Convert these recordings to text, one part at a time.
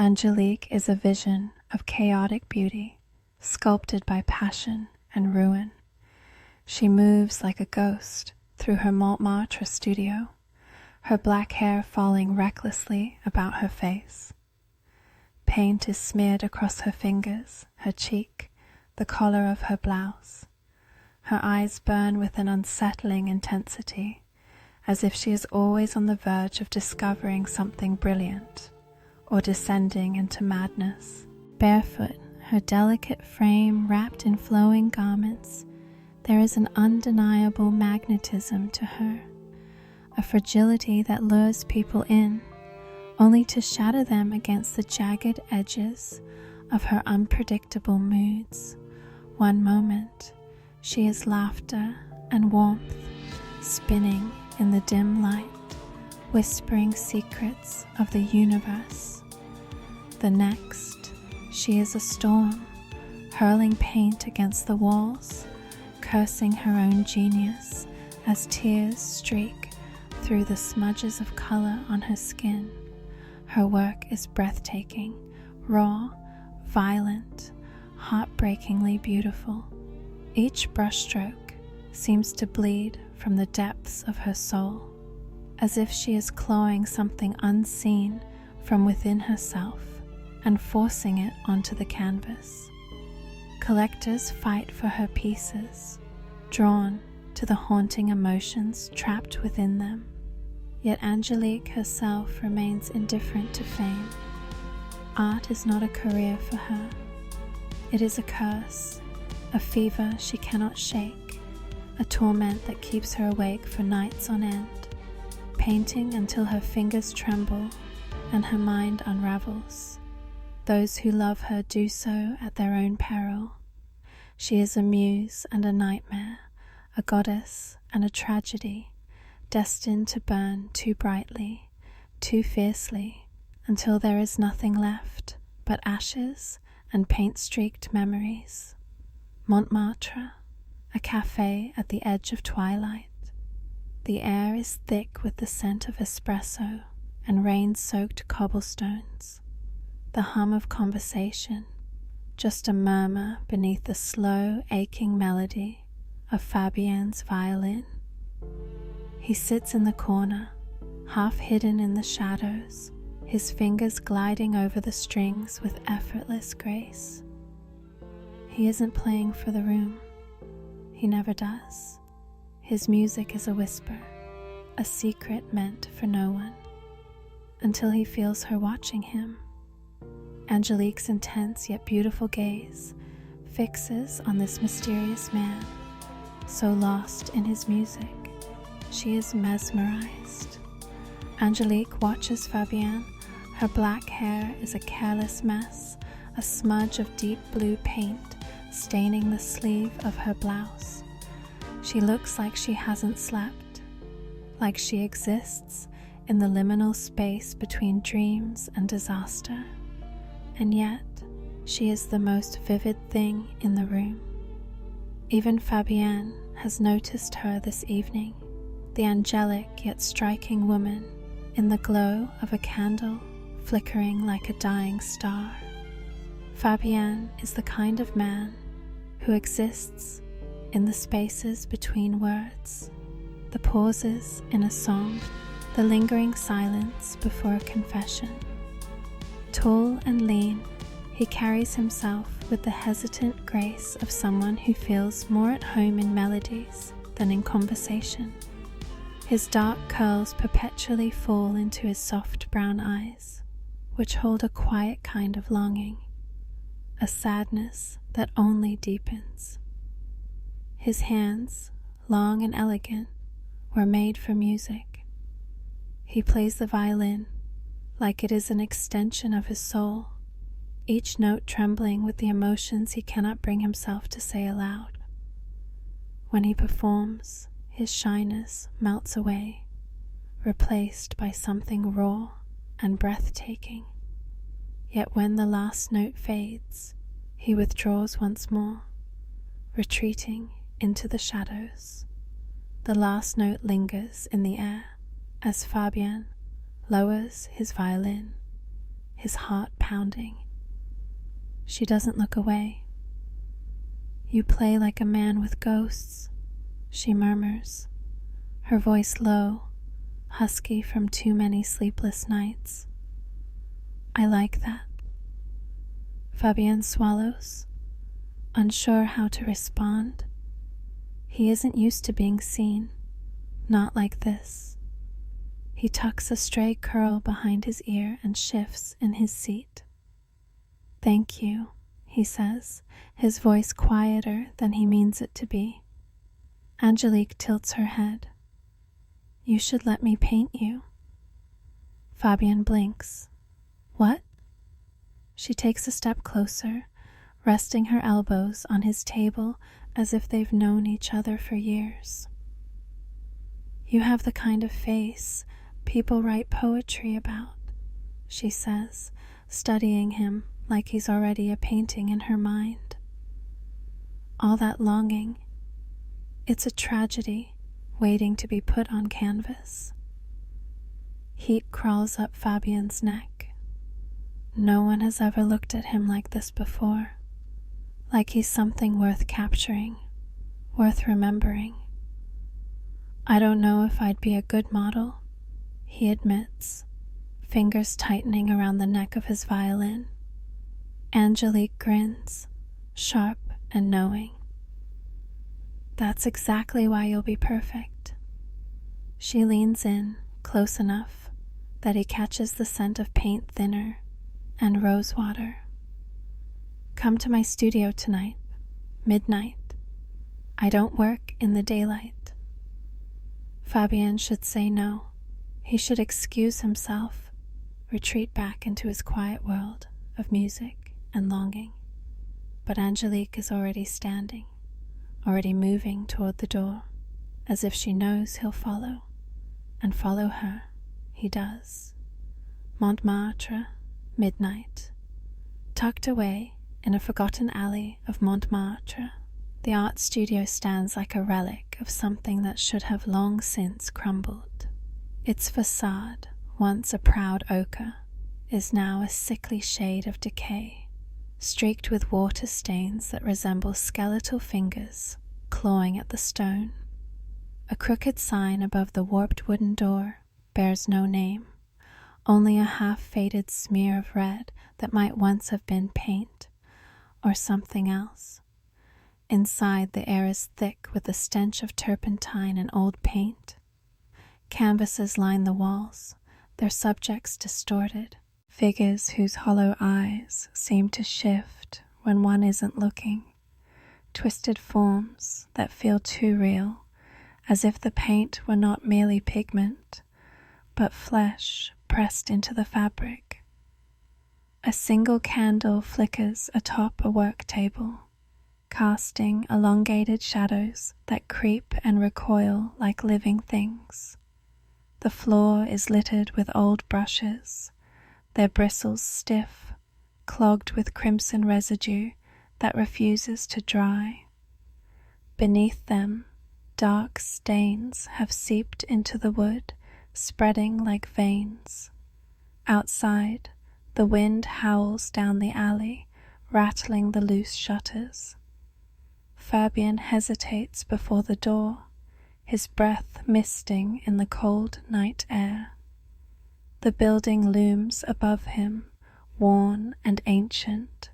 Angelique is a vision of chaotic beauty, sculpted by passion and ruin. She moves like a ghost through her Montmartre studio, her black hair falling recklessly about her face. Paint is smeared across her fingers, her cheek, the collar of her blouse. Her eyes burn with an unsettling intensity, as if she is always on the verge of discovering something brilliant or descending into madness. Barefoot, her delicate frame wrapped in flowing garments, there is an undeniable magnetism to her, a fragility that lures people in, only to shatter them against the jagged edges of her unpredictable moods. One moment, she is laughter and warmth, spinning in the dim light, whispering secrets of the universe. The next, she is a storm, hurling paint against the walls, cursing her own genius as tears streak through the smudges of color on her skin. Her work is breathtaking, raw, violent, heartbreakingly beautiful. Each brushstroke seems to bleed from the depths of her soul, as if she is clawing something unseen from within herself and forcing it onto the canvas. Collectors fight for her pieces, drawn to the haunting emotions trapped within them. Yet Angelique herself remains indifferent to fame. Art is not a career for her. It is a curse, a fever she cannot shake, a torment that keeps her awake for nights on end, painting until her fingers tremble and her mind unravels. Those who love her do so at their own peril. She is a muse and a nightmare, a goddess and a tragedy, destined to burn too brightly, too fiercely, until there is nothing left but ashes and paint-streaked memories. Montmartre, a cafe at the edge of twilight. The air is thick with the scent of espresso and rain-soaked cobblestones. The hum of conversation, just a murmur beneath the slow, aching melody of Fabienne's violin. He sits in the corner, half hidden in the shadows, his fingers gliding over the strings with effortless grace. He isn't playing for the room. He never does. His music is a whisper, a secret meant for no one, until he feels her watching him. Angelique's intense yet beautiful gaze fixes on this mysterious man, so lost in his music, she is mesmerized. Angelique watches Fabienne. Her black hair is a careless mess, a smudge of deep blue paint staining the sleeve of her blouse. She looks like she hasn't slept, like she exists in the liminal space between dreams and disaster. And yet, she is the most vivid thing in the room. Even Fabienne has noticed her this evening, the angelic yet striking woman in the glow of a candle flickering like a dying star. Fabienne is the kind of man who exists in the spaces between words, the pauses in a song, the lingering silence before a confession. Tall and lean, he carries himself with the hesitant grace of someone who feels more at home in melodies than in conversation. His dark curls perpetually fall into his soft brown eyes, which hold a quiet kind of longing, a sadness that only deepens. His hands, long and elegant, were made for music. He plays the violin like it is an extension of his soul, each note trembling with the emotions he cannot bring himself to say aloud. When he performs, his shyness melts away, replaced by something raw and breathtaking. Yet when the last note fades, he withdraws once more, retreating into the shadows. The last note lingers in the air as Fabienne lowers his violin, his heart pounding. She doesn't look away. "You play like a man with ghosts," she murmurs, her voice low, husky from too many sleepless nights. "I like that." Fabienne swallows, unsure how to respond. He isn't used to being seen, not like this. He tucks a stray curl behind his ear and shifts in his seat. "Thank you," he says, his voice quieter than he means it to be. Angelique tilts her head. "You should let me paint you." Fabienne blinks. "What?" She takes a step closer, resting her elbows on his table as if they've known each other for years. "You have the kind of face people write poetry about," she says, studying him like he's already a painting in her mind. "All that longing, it's a tragedy waiting to be put on canvas." Heat crawls up Fabienne's neck. No one has ever looked at him like this before, like he's something worth capturing, worth remembering. "I don't know if I'd be a good model," he admits, fingers tightening around the neck of his violin. Angelique grins, sharp and knowing. "That's exactly why you'll be perfect." She leans in, close enough that he catches the scent of paint thinner and rose water. "Come to my studio tonight, midnight. I don't work in the daylight." Fabienne should say no. He should excuse himself, retreat back into his quiet world of music and longing. But Angelique is already standing, already moving toward the door, as if she knows he'll follow, and follow her he does. Montmartre, midnight. Tucked away in a forgotten alley of Montmartre, the art studio stands like a relic of something that should have long since crumbled. Its facade, once a proud ochre, is now a sickly shade of decay, streaked with water stains that resemble skeletal fingers clawing at the stone. A crooked sign above the warped wooden door bears no name, only a half-faded smear of red that might once have been paint or something else. Inside, the air is thick with the stench of turpentine and old paint. Canvases line the walls, their subjects distorted, figures whose hollow eyes seem to shift when one isn't looking, twisted forms that feel too real, as if the paint were not merely pigment, but flesh pressed into the fabric. A single candle flickers atop a work table, casting elongated shadows that creep and recoil like living things. The floor is littered with old brushes, their bristles stiff, clogged with crimson residue that refuses to dry. Beneath them, dark stains have seeped into the wood, spreading like veins. Outside, the wind howls down the alley, rattling the loose shutters. Fabienne hesitates before the door, his breath misting in the cold night air. The building looms above him, worn and ancient,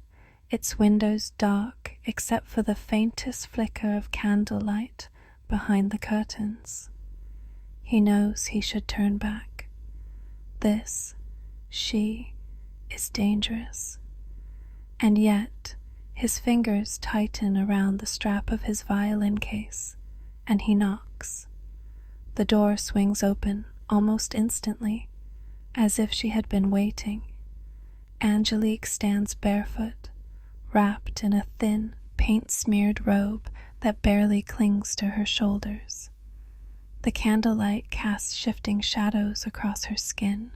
its windows dark except for the faintest flicker of candlelight behind the curtains. He knows he should turn back. This, she, is dangerous. And yet, his fingers tighten around the strap of his violin case, and he knocks. The door swings open almost instantly, as if she had been waiting. Angelique stands barefoot, wrapped in a thin, paint-smeared robe that barely clings to her shoulders. The candlelight casts shifting shadows across her skin,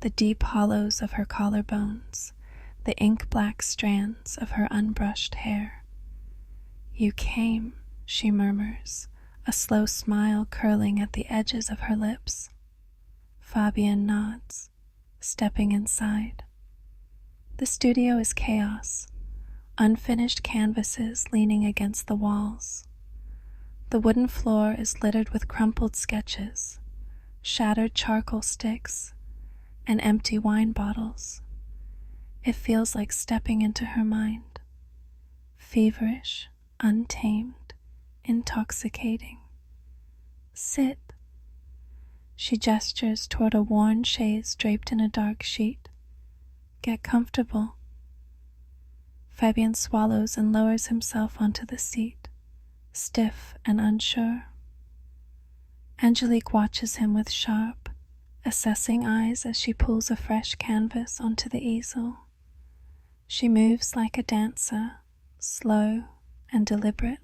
the deep hollows of her collarbones, the ink-black strands of her unbrushed hair. "You came," she murmurs, a slow smile curling at the edges of her lips. Fabienne nods, stepping inside. The studio is chaos, unfinished canvases leaning against the walls. The wooden floor is littered with crumpled sketches, shattered charcoal sticks, and empty wine bottles. It feels like stepping into her mind, feverish, untamed, intoxicating. Sit. She gestures toward a worn chaise draped in a dark sheet. Get comfortable. Fabien swallows and lowers himself onto the seat, stiff and unsure. Angelique watches him with sharp, assessing eyes as she pulls a fresh canvas onto the easel. She moves like a dancer, slow and deliberate,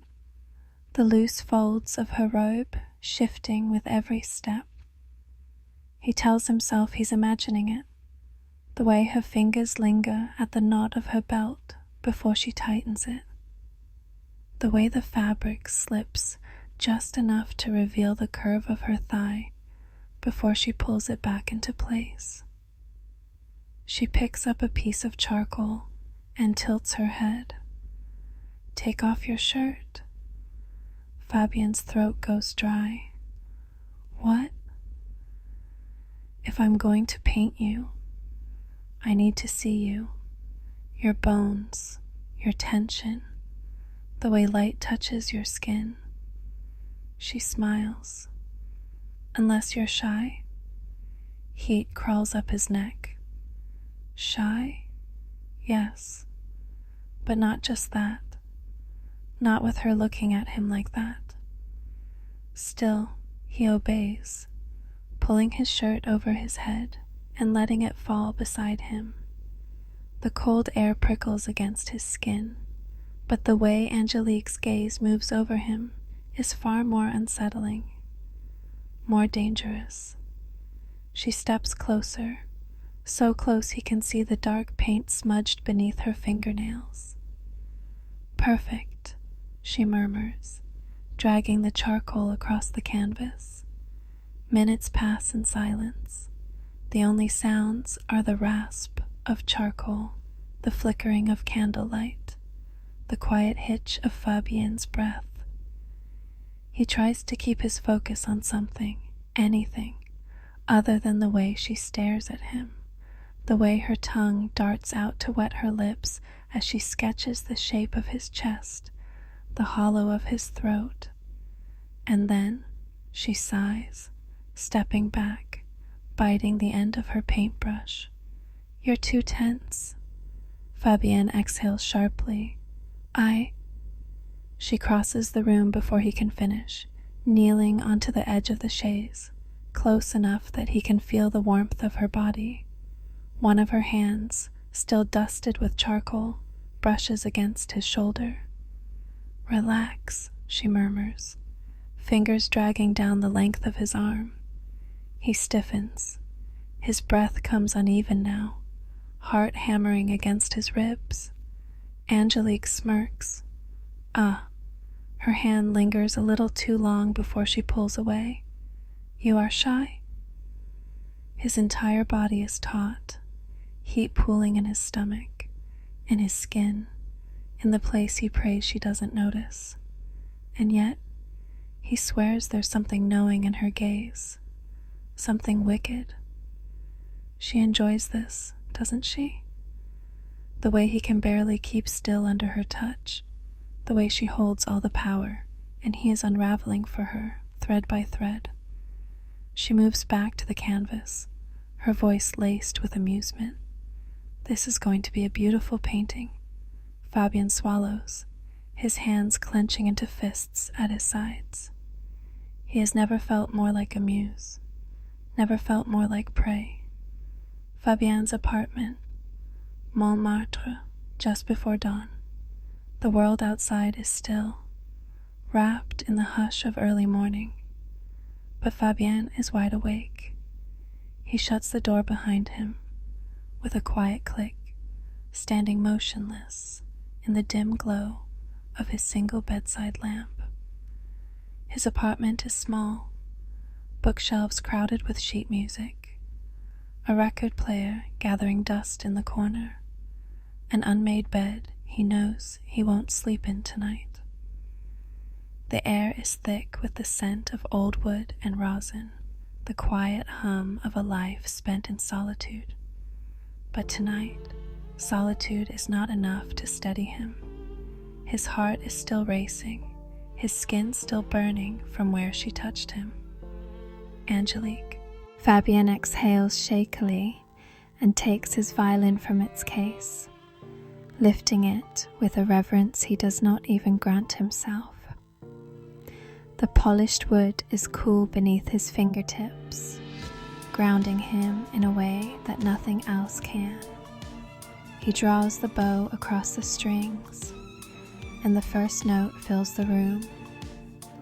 the loose folds of her robe shifting with every step. He tells himself he's imagining it, the way her fingers linger at the knot of her belt before she tightens it, the way the fabric slips just enough to reveal the curve of her thigh before she pulls it back into place. She picks up a piece of charcoal and tilts her head. Take off your shirt. Fabien's throat goes dry. What? If I'm going to paint you, I need to see you, your bones, your tension, the way light touches your skin. She smiles. Unless you're shy. Heat crawls up his neck. Shy? Yes. But not just that. Not with her looking at him like that. Still, he obeys, pulling his shirt over his head and letting it fall beside him. The cold air prickles against his skin, but the way Angelique's gaze moves over him is far more unsettling, more dangerous. She steps closer, so close he can see the dark paint smudged beneath her fingernails. Perfect, she murmurs, dragging the charcoal across the canvas. Minutes pass in silence. The only sounds are the rasp of charcoal, the flickering of candlelight, the quiet hitch of Fabien's breath. He tries to keep his focus on something, anything, other than the way she stares at him, the way her tongue darts out to wet her lips as she sketches the shape of his chest, the hollow of his throat. And then she sighs, stepping back, biting the end of her paintbrush. You're too tense. Fabien exhales sharply. She crosses the room before he can finish, kneeling onto the edge of the chaise, close enough that he can feel the warmth of her body. One of her hands, still dusted with charcoal, brushes against his shoulder. Relax, she murmurs, fingers dragging down the length of his arm. He stiffens. His breath comes uneven now, heart hammering against his ribs. Angelique smirks. Her hand lingers a little too long before she pulls away. You are shy? His entire body is taut, heat pooling in his stomach, in his skin, in the place he prays she doesn't notice. And yet, he swears there's something knowing in her gaze, something wicked. She enjoys this, doesn't she? The way he can barely keep still under her touch, the way she holds all the power, and he is unraveling for her, thread by thread. She moves back to the canvas, her voice laced with amusement. This is going to be a beautiful painting. Fabien swallows, his hands clenching into fists at his sides. He has never felt more like a muse, never felt more like prey. Fabien's apartment, Montmartre, just before dawn. The world outside is still, wrapped in the hush of early morning. But Fabien is wide awake. He shuts the door behind him with a quiet click, standing motionless in the dim glow of his single bedside lamp. His apartment is small, bookshelves crowded with sheet music, a record player gathering dust in the corner, an unmade bed he knows he won't sleep in tonight. The air is thick with the scent of old wood and rosin, the quiet hum of a life spent in solitude. But tonight, solitude is not enough to steady him. His heart is still racing, his skin still burning from where she touched him. Angelique. Fabien exhales shakily and takes his violin from its case, lifting it with a reverence he does not even grant himself. The polished wood is cool beneath his fingertips, grounding him in a way that nothing else can. He draws the bow across the strings, and the first note fills the room,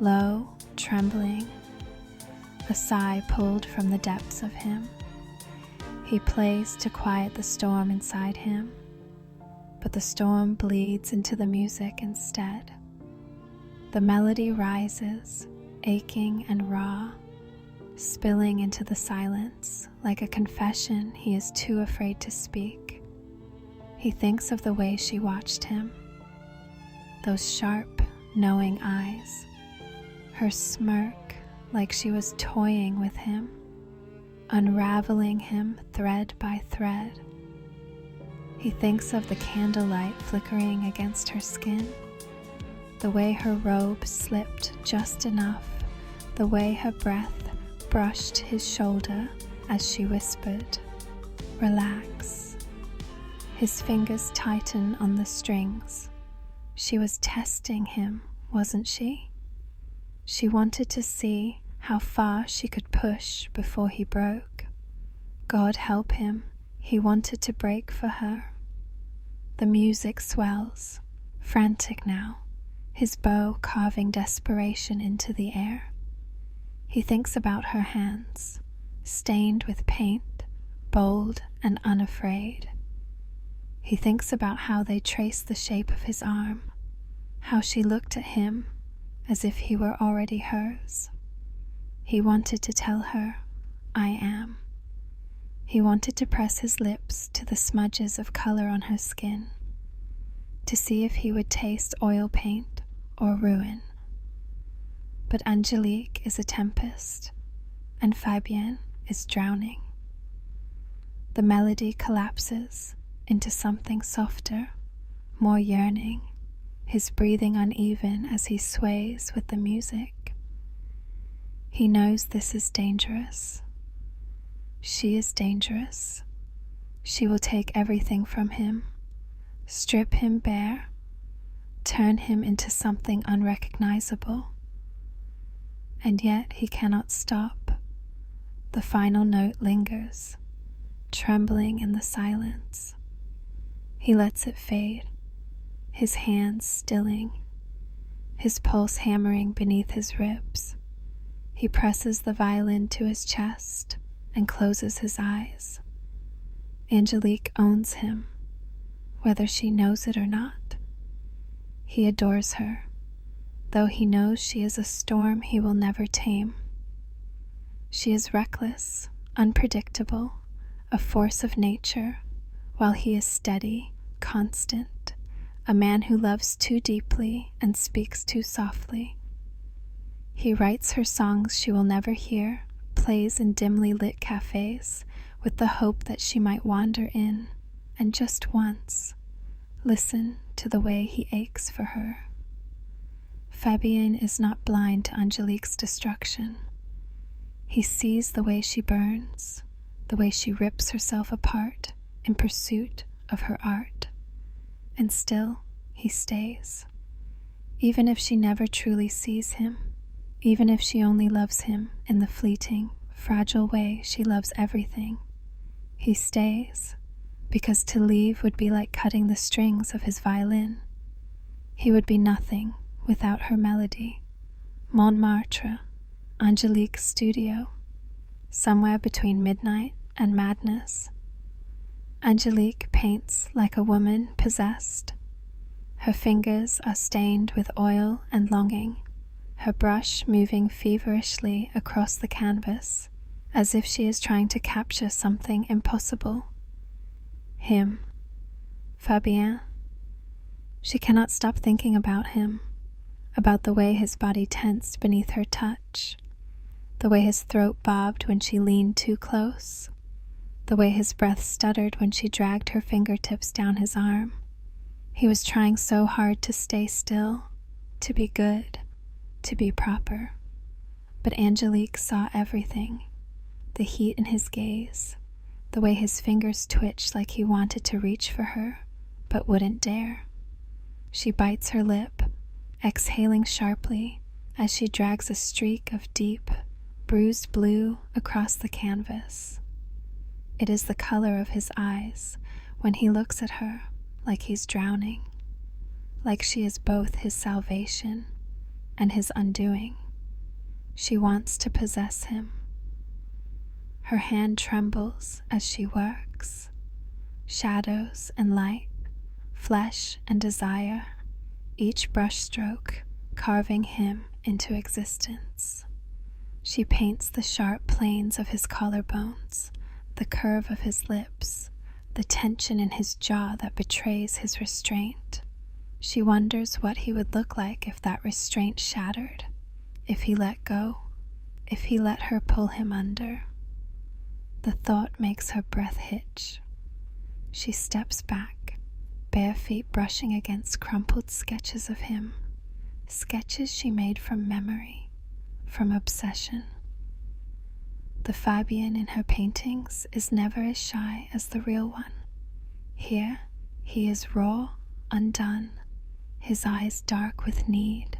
low, trembling, a sigh pulled from the depths of him. He plays to quiet the storm inside him, but the storm bleeds into the music instead. The melody rises, aching and raw, spilling into the silence like a confession he is too afraid to speak. He thinks of the way she watched him, those sharp, knowing eyes, her smirk like she was toying with him, unraveling him thread by thread. He thinks of the candlelight flickering against her skin, the way her robe slipped just enough, the way her breath brushed his shoulder as she whispered, "Relax." His fingers tighten on the strings. She was testing him, wasn't she? She wanted to see how far she could push before he broke. God help him, he wanted to break for her. The music swells, frantic now, his bow carving desperation into the air. He thinks about her hands, stained with paint, bold and unafraid. He thinks about how they traced the shape of his arm, how she looked at him as if he were already hers. He wanted to tell her, "I am." He wanted to press his lips to the smudges of color on her skin, to see if he would taste oil paint or ruin. But Angelique is a tempest, and Fabien is drowning. The melody collapses into something softer, more yearning, his breathing uneven as he sways with the music. He knows this is dangerous. She is dangerous. She will take everything from him, strip him bare, turn him into something unrecognizable. And yet he cannot stop. The final note lingers, trembling in the silence. He lets it fade, his hands stilling, his pulse hammering beneath his ribs. He presses the violin to his chest and closes his eyes. Angelique owns him, whether she knows it or not. He adores her, though he knows she is a storm he will never tame. She is reckless, unpredictable, a force of nature, while he is steady, constant, a man who loves too deeply and speaks too softly. He writes her songs she will never hear, plays in dimly lit cafes, with the hope that she might wander in, and just once, listen to the way he aches for her. Fabien is not blind to Angelique's destruction. He sees the way she burns, the way she rips herself apart in pursuit of her art. And still, he stays. Even if she never truly sees him, even if she only loves him in the fleeting, fragile way she loves everything, he stays, because to leave would be like cutting the strings of his violin. He would be nothing without her melody. Montmartre, Angelique's studio, somewhere between midnight and madness. Angelique paints like a woman possessed. Her fingers are stained with oil and longing, her brush moving feverishly across the canvas, as if she is trying to capture something impossible. Him, Fabien. She cannot stop thinking about him, about the way his body tensed beneath her touch, the way his throat bobbed when she leaned too close, the way his breath stuttered when she dragged her fingertips down his arm. He was trying so hard to stay still, to be good, to be proper. But Angelique saw everything, the heat in his gaze, the way his fingers twitched like he wanted to reach for her, but wouldn't dare. She bites her lip, exhaling sharply as she drags a streak of deep, bruised blue across the canvas. It is the color of his eyes when he looks at her like he's drowning, like she is both his salvation and his undoing. She wants to possess him. Her hand trembles as she works. Shadows and light, flesh and desire, each brushstroke carving him into existence. She paints the sharp planes of his collarbones, the curve of his lips, the tension in his jaw that betrays his restraint. She wonders what he would look like if that restraint shattered, if he let go, if he let her pull him under. The thought makes her breath hitch. She steps back, bare feet brushing against crumpled sketches of him, sketches she made from memory, from obsession. The Fabien in her paintings is never as shy as the real one. Here, he is raw, undone, his eyes dark with need,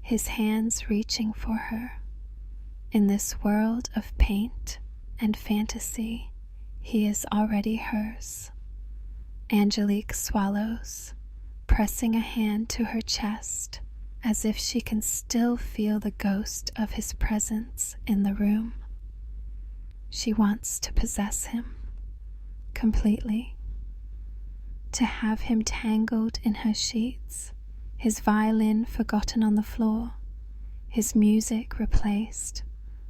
his hands reaching for her. In this world of paint and fantasy, he is already hers. Angelique swallows, pressing a hand to her chest as if she can still feel the ghost of his presence in the room. She wants to possess him completely, to have him tangled in her sheets, his violin forgotten on the floor, his music replaced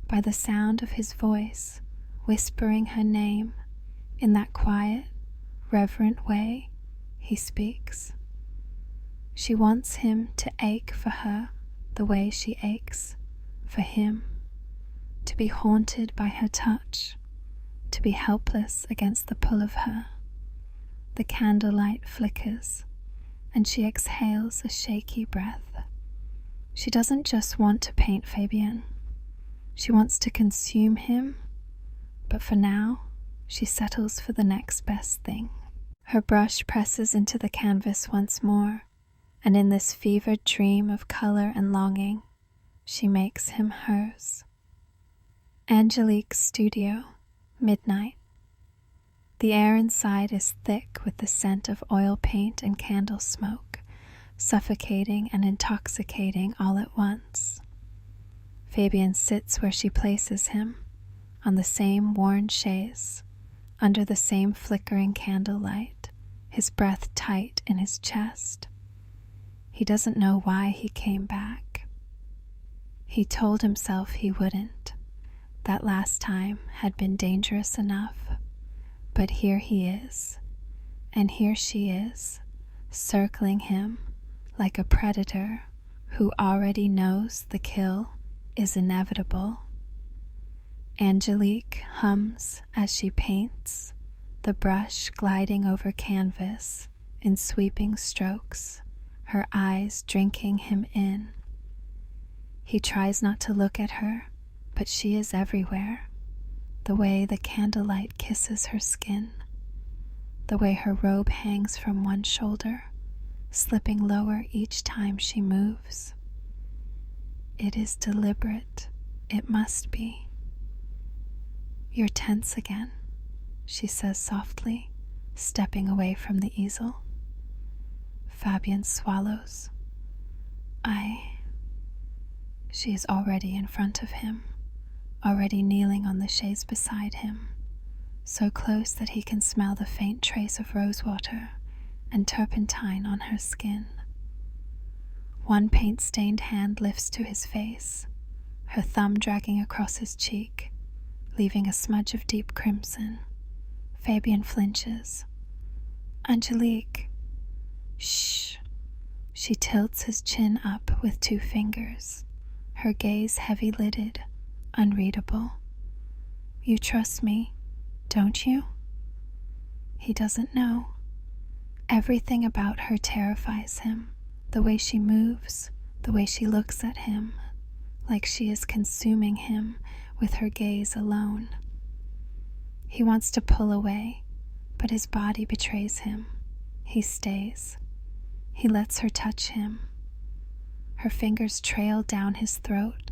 by the sound of his voice whispering her name in that quiet, reverent way he speaks. She wants him to ache for her the way she aches for him, to be haunted by her touch, to be helpless against the pull of her. The candlelight flickers, and she exhales a shaky breath. She doesn't just want to paint Fabien. She wants to consume him, but for now, she settles for the next best thing. Her brush presses into the canvas once more, and in this fevered dream of color and longing, she makes him hers. Angelique's studio, midnight. The air inside is thick with the scent of oil paint and candle smoke, suffocating and intoxicating all at once. Fabien sits where she places him, on the same worn chaise, under the same flickering candlelight, his breath tight in his chest. He doesn't know why he came back. He told himself he wouldn't. That last time had been dangerous enough, but here he is, and here she is, circling him like a predator who already knows the kill is inevitable. Angelique hums as she paints, the brush gliding over canvas in sweeping strokes, her eyes drinking him in. He tries not to look at her, but she is everywhere, the way the candlelight kisses her skin, the way her robe hangs from one shoulder, slipping lower each time she moves. It is deliberate, it must be. "You're tense again," she says softly, stepping away from the easel. Fabien swallows. She is already in front of him, already kneeling on the chaise beside him, so close that he can smell the faint trace of rosewater and turpentine on her skin. One paint-stained hand lifts to his face, her thumb dragging across his cheek, leaving a smudge of deep crimson. Fabien flinches. Angelique, shh. She tilts his chin up with 2 fingers, her gaze heavy-lidded, unreadable. You trust me, don't you? He doesn't know. Everything about her terrifies him. The way she moves, the way she looks at him, like she is consuming him with her gaze alone. He wants to pull away, but his body betrays him. He stays. He lets her touch him. Her fingers trail down his throat,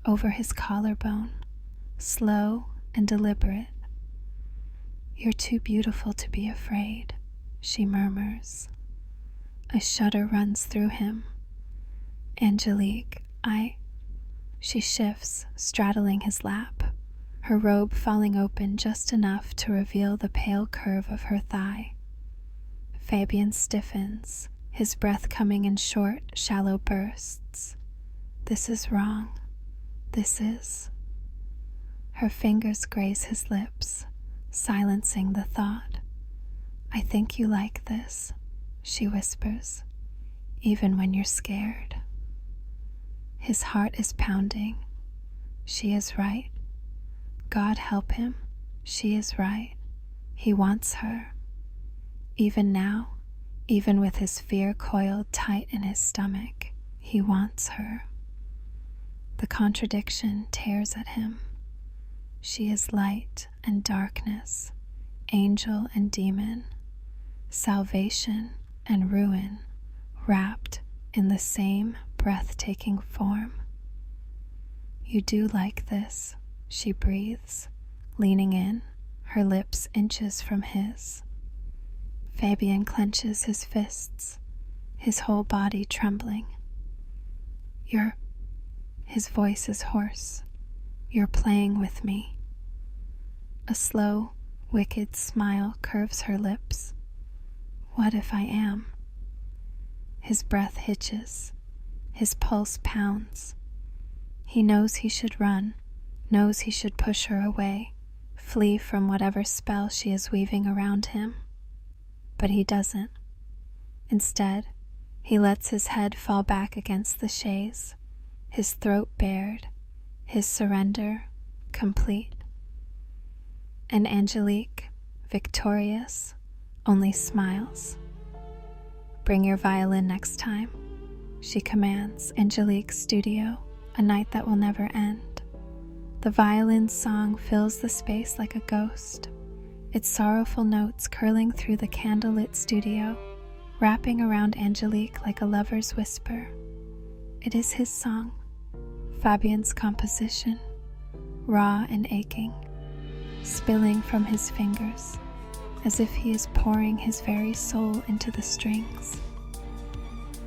over his collarbone, slow and deliberate. You're too beautiful to be afraid, she murmurs. A shudder runs through him. Angelique, She shifts, straddling his lap, her robe falling open just enough to reveal the pale curve of her thigh. Fabian stiffens, his breath coming in short, shallow bursts. This is wrong. This is. Her fingers graze his lips, silencing the thought. I think you like this, she whispers, even when you're scared. His heart is pounding. She is right. God help him. She is right. He wants her. Even now, even with his fear coiled tight in his stomach, he wants her. The contradiction tears at him. She is light and darkness, angel and demon, salvation and ruin, wrapped in the same breathtaking form. You do like this, she breathes, leaning in, her lips inches from his. Fabian clenches his fists, his whole body trembling. His voice is hoarse. You're playing with me. A slow, wicked smile curves her lips. What if I am? His breath hitches. His pulse pounds. He knows he should run, knows he should push her away, flee from whatever spell she is weaving around him. But he doesn't. Instead, he lets his head fall back against the chaise, his throat bared, his surrender complete. And Angelique, victorious, only smiles. Bring your violin next time, she commands Angelique's studio, a night that will never end. The violin's song fills the space like a ghost, its sorrowful notes curling through the candlelit studio, wrapping around Angelique like a lover's whisper. It is his song, Fabian's composition, raw and aching, spilling from his fingers, as if he is pouring his very soul into the strings.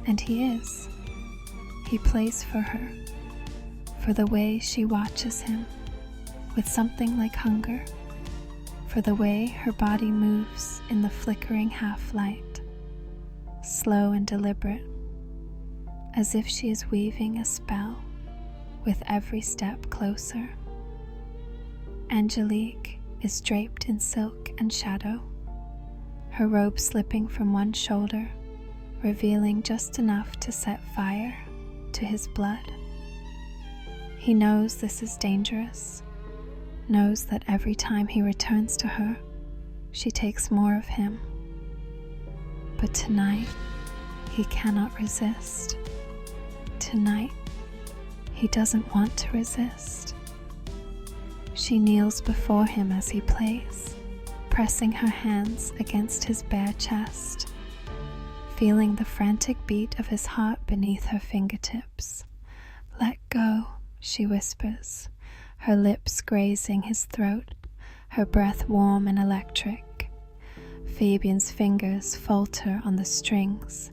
And he is. He plays for her, for the way she watches him, with something like hunger, for the way her body moves in the flickering half-light, slow and deliberate, as if she is weaving a spell with every step closer. Angelique is draped in silk and shadow, her robe slipping from one shoulder, revealing just enough to set fire to his blood. He knows this is dangerous, knows that every time he returns to her, she takes more of him. But tonight, he cannot resist. Tonight, he doesn't want to resist. She kneels before him as he plays, pressing her hands against his bare chest, feeling the frantic beat of his heart beneath her fingertips. Let go, she whispers, her lips grazing his throat, her breath warm and electric. Fabian's fingers falter on the strings,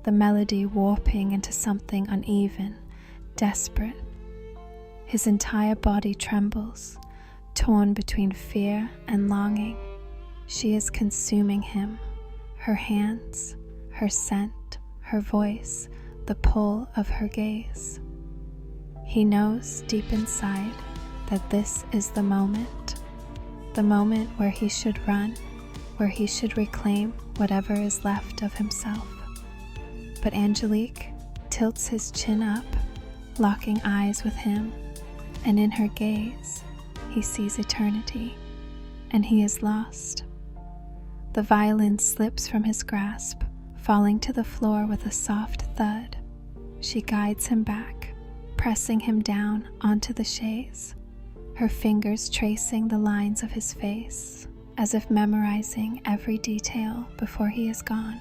the melody warping into something uneven, desperate. His entire body trembles, torn between fear and longing. She is consuming him, her hands, her scent, her voice, the pull of her gaze. He knows deep inside that this is the moment where he should run, where he should reclaim whatever is left of himself. But Angelique tilts his chin up, locking eyes with him, and in her gaze he sees eternity, and he is lost. The violin slips from his grasp, falling to the floor with a soft thud. She guides him back, pressing him down onto the chaise, her fingers tracing the lines of his face, as if memorizing every detail before he is gone.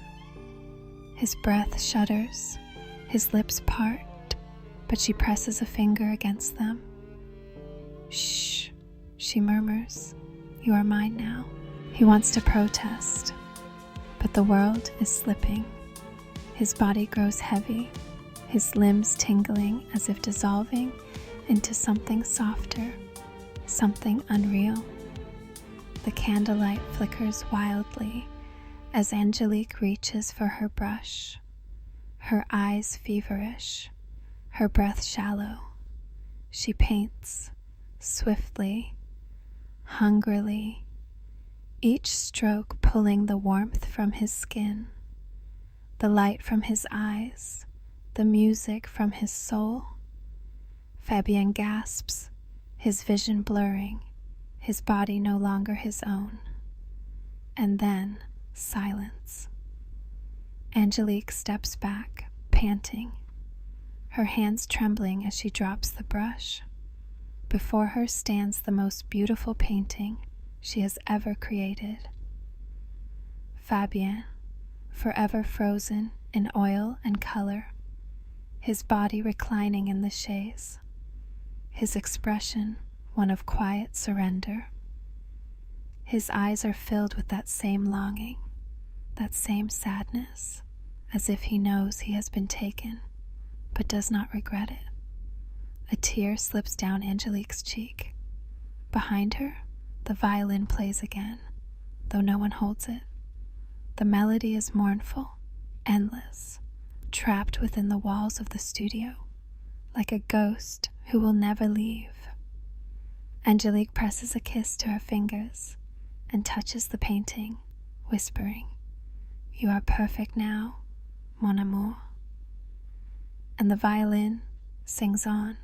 His breath shudders, his lips part, but she presses a finger against them. "Shh," she murmurs, "you are mine now." He wants to protest, but the world is slipping. His body grows heavy, his limbs tingling as if dissolving into something softer, something unreal. The candlelight flickers wildly as Angelique reaches for her brush, her eyes feverish, her breath shallow. She paints, swiftly, hungrily, each stroke pulling the warmth from his skin, the light from his eyes, the music from his soul. Fabien gasps, his vision blurring, his body no longer his own. And then silence. Angelique steps back, panting, her hands trembling as she drops the brush. Before her stands the most beautiful painting she has ever created. Fabien, forever frozen in oil and color, his body reclining in the chaise, his expression one of quiet surrender. His eyes are filled with that same longing, that same sadness, as if he knows he has been taken, but does not regret it. A tear slips down Angelique's cheek. Behind her, the violin plays again, though no one holds it. The melody is mournful, endless, trapped within the walls of the studio, like a ghost who will never leave. Angelique presses a kiss to her fingers and touches the painting, whispering, "You are perfect now, mon amour." And the violin sings on.